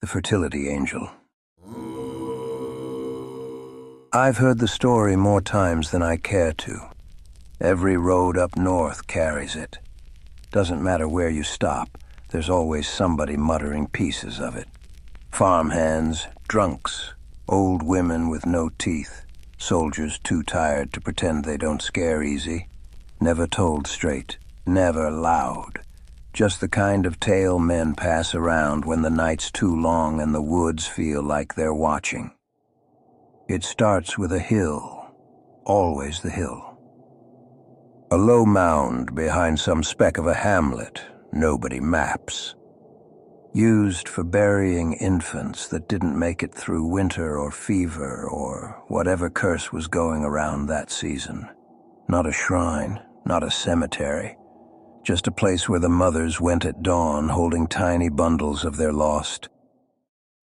the Fertility Angel. I've heard the story more times than I care to. Every road up north carries it. Doesn't matter where you stop, there's always somebody muttering pieces of it. Farmhands, drunks, old women with no teeth, soldiers too tired to pretend they don't scare easy. Never told straight, never loud. Just the kind of tale men pass around when the night's too long and the woods feel like they're watching. It starts with a hill, always the hill. A low mound behind some speck of a hamlet nobody maps. Used for burying infants that didn't make it through winter or fever or whatever curse was going around that season. Not a shrine, not a cemetery. Just a place where the mothers went at dawn holding tiny bundles of their lost.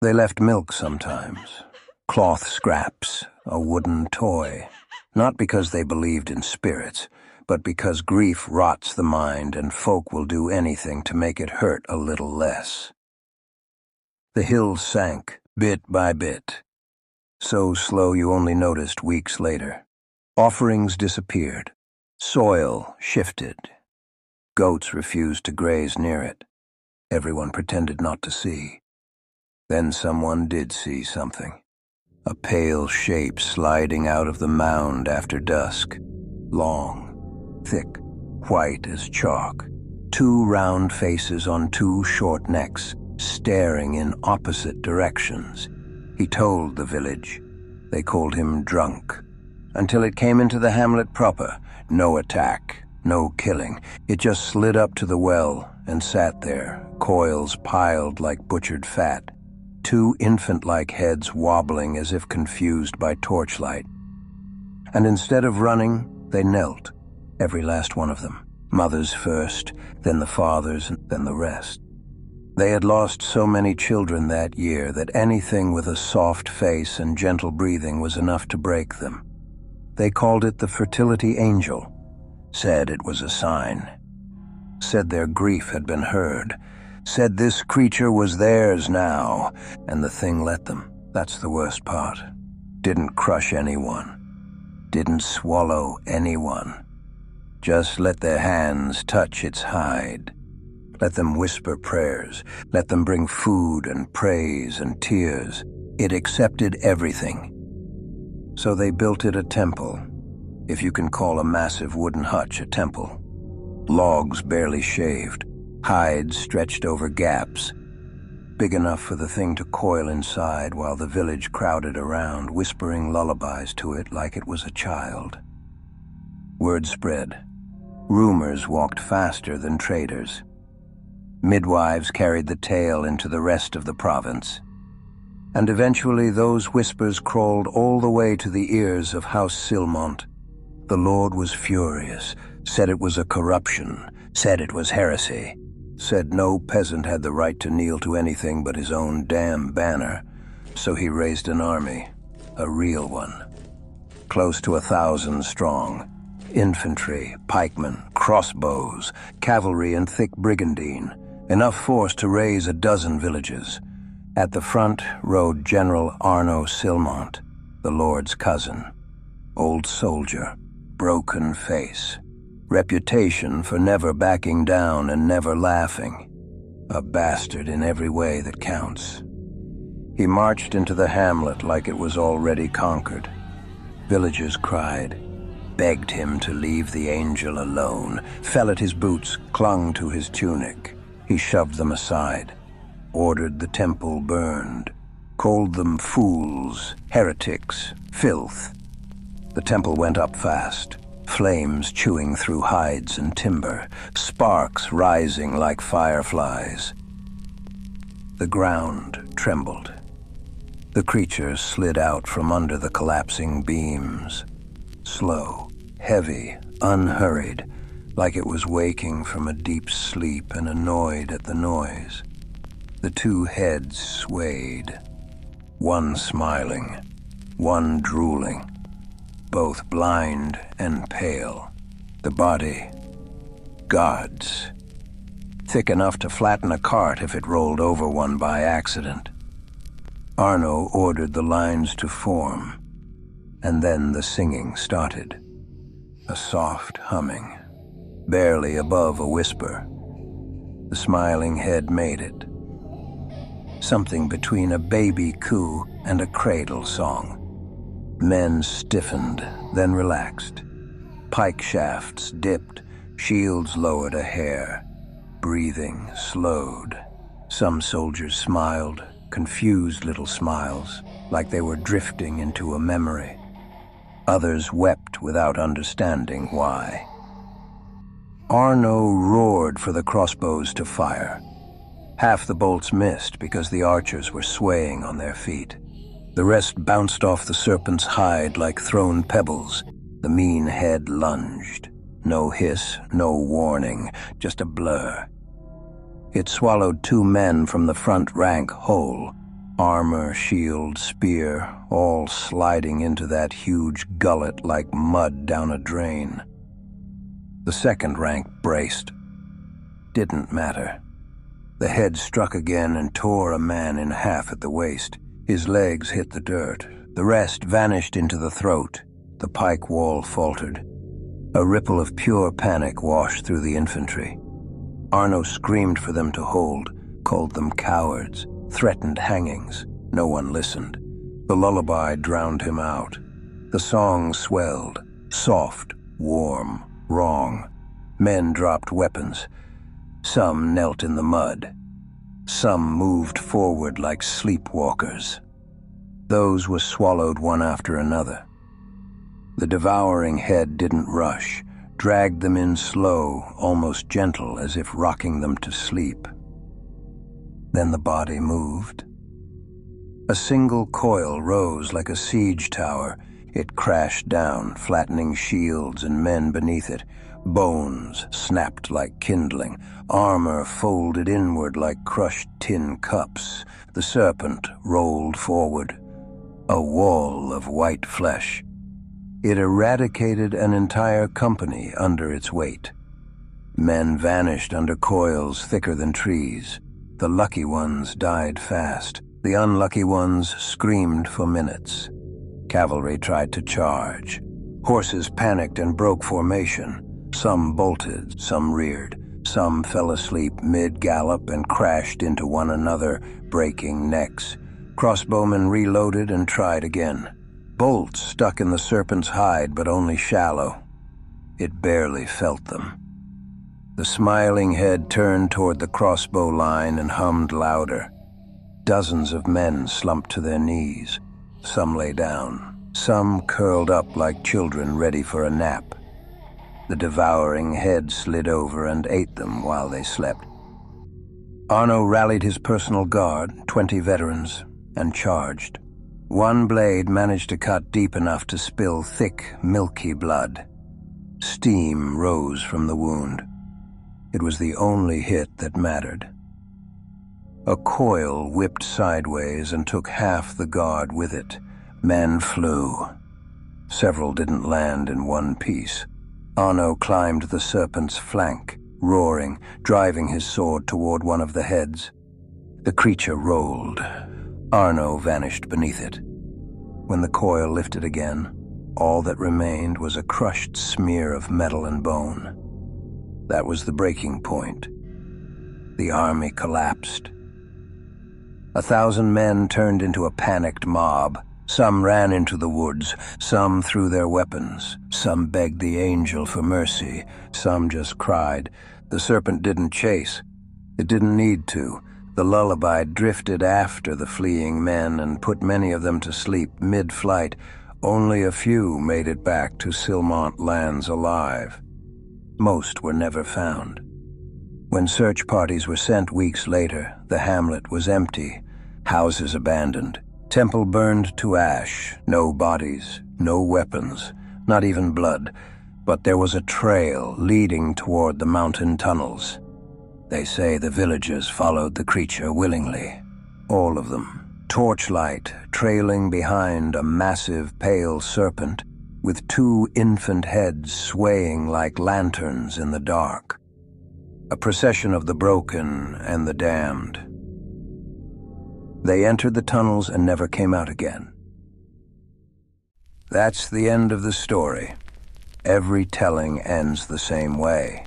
They left milk sometimes, cloth scraps, a wooden toy, not because they believed in spirits, but because grief rots the mind and folk will do anything to make it hurt a little less. The hills sank, bit by bit, so slow you only noticed weeks later. Offerings disappeared, soil shifted. Goats refused to graze near it. Everyone pretended not to see. Then someone did see something. A pale shape sliding out of the mound after dusk. Long, thick, white as chalk. Two round faces on two short necks, staring in opposite directions. He told the village. They called him drunk. Until it came into the hamlet proper. No attack. No killing. It just slid up to the well and sat there, coils piled like butchered fat, two infant-like heads wobbling as if confused by torchlight. And instead of running, they knelt, every last one of them. Mothers first, then the fathers, and then the rest. They had lost so many children that year that anything with a soft face and gentle breathing was enough to break them. They called it the Fertility Angel. Said it was a sign. Said their grief had been heard. Said this creature was theirs now, and the thing let them. That's the worst part. Didn't crush anyone. Didn't swallow anyone. Just let their hands touch its hide. Let them whisper prayers. Let them bring food and praise and tears. It accepted everything. So they built it a temple. If you can call a massive wooden hutch a temple. Logs barely shaved, hides stretched over gaps, big enough for the thing to coil inside while the village crowded around, whispering lullabies to it like it was a child. Word spread. Rumors walked faster than traders. Midwives carried the tale into the rest of the province. And eventually those whispers crawled all the way to the ears of House Silmont. The Lord was furious, said it was a corruption, said it was heresy, said no peasant had the right to kneel to anything but his own damn banner, so he raised an army, a real one, close to 1,000 strong, infantry, pikemen, crossbows, cavalry and thick brigandine, enough force to raise 12 villages. At the front rode General Arno Silmont, the Lord's cousin, old soldier, broken face, reputation for never backing down and never laughing, a bastard in every way that counts. He marched into the hamlet like it was already conquered. Villagers cried, begged him to leave the angel alone, fell at his boots, clung to his tunic. He shoved them aside, ordered the temple burned, called them fools, heretics, filth. The temple went up fast, flames chewing through hides and timber, sparks rising like fireflies. The ground trembled. The creature slid out from under the collapsing beams, slow, heavy, unhurried, like it was waking from a deep sleep and annoyed at the noise. The two heads swayed, one smiling, one drooling. Both blind and pale. The body, God's. Thick enough to flatten a cart if it rolled over one by accident. Arno ordered the lines to form, and then the singing started. A soft humming, barely above a whisper. The smiling head made it. Something between a baby coo and a cradle song. Men stiffened, then relaxed. Pike shafts dipped, shields lowered a hair. Breathing slowed. Some soldiers smiled, confused little smiles, like they were drifting into a memory. Others wept without understanding why. Arno roared for the crossbows to fire. Half the bolts missed because the archers were swaying on their feet. The rest bounced off the serpent's hide like thrown pebbles. The mean head lunged. No hiss, no warning, just a blur. It swallowed 2 men from the front rank whole. Armor, shield, spear, all sliding into that huge gullet like mud down a drain. The second rank braced. Didn't matter. The head struck again and tore a man in half at the waist. His legs hit the dirt. The rest vanished into the throat. The pike wall faltered. A ripple of pure panic washed through the infantry. Arno screamed for them to hold, called them cowards, threatened hangings. No one listened. The lullaby drowned him out. The song swelled, soft, warm, wrong. Men dropped weapons. Some knelt in the mud. Some moved forward like sleepwalkers. Those were swallowed one after another. The devouring head didn't rush, dragged them in slow, almost gentle, as if rocking them to sleep. Then the body moved. A single coil rose like a siege tower. It crashed down, flattening shields and men beneath it. Bones snapped like kindling, armor folded inward like crushed tin cups. The serpent rolled forward, a wall of white flesh. It eradicated an entire company under its weight. Men vanished under coils thicker than trees. The lucky ones died fast. The unlucky ones screamed for minutes. Cavalry tried to charge. Horses panicked and broke formation. Some bolted, some reared. Some fell asleep mid-gallop and crashed into one another, breaking necks. Crossbowmen reloaded and tried again. Bolts stuck in the serpent's hide, but only shallow. It barely felt them. The smiling head turned toward the crossbow line and hummed louder. Dozens of men slumped to their knees. Some lay down. Some curled up like children ready for a nap. The devouring head slid over and ate them while they slept. Arno rallied his personal guard, 20 veterans, and charged. One blade managed to cut deep enough to spill thick, milky blood. Steam rose from the wound. It was the only hit that mattered. A coil whipped sideways and took half the guard with it. Men flew. Several didn't land in one piece. Arno climbed the serpent's flank, roaring, driving his sword toward one of the heads. The creature rolled. Arno vanished beneath it. When the coil lifted again, all that remained was a crushed smear of metal and bone. That was the breaking point. The army collapsed. 1,000 men turned into a panicked mob. Some ran into the woods, some threw their weapons, some begged the angel for mercy, some just cried. The serpent didn't chase. It didn't need to. The lullaby drifted after the fleeing men and put many of them to sleep mid-flight. Only a few made it back to Silmont lands alive. Most were never found. When search parties were sent weeks later, the hamlet was empty, houses abandoned, temple burned to ash, no bodies, no weapons, not even blood, but there was a trail leading toward the mountain tunnels. They say the villagers followed the creature willingly. All of them. Torchlight trailing behind a massive pale serpent with 2 infant heads swaying like lanterns in the dark. A procession of the broken and the damned. They entered the tunnels and never came out again. That's the end of the story. Every telling ends the same way.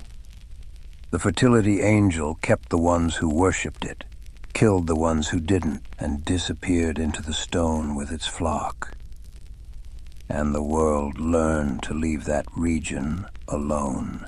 The Fertility Angel kept the ones who worshipped it, killed the ones who didn't, and disappeared into the stone with its flock. And the world learned to leave that region alone.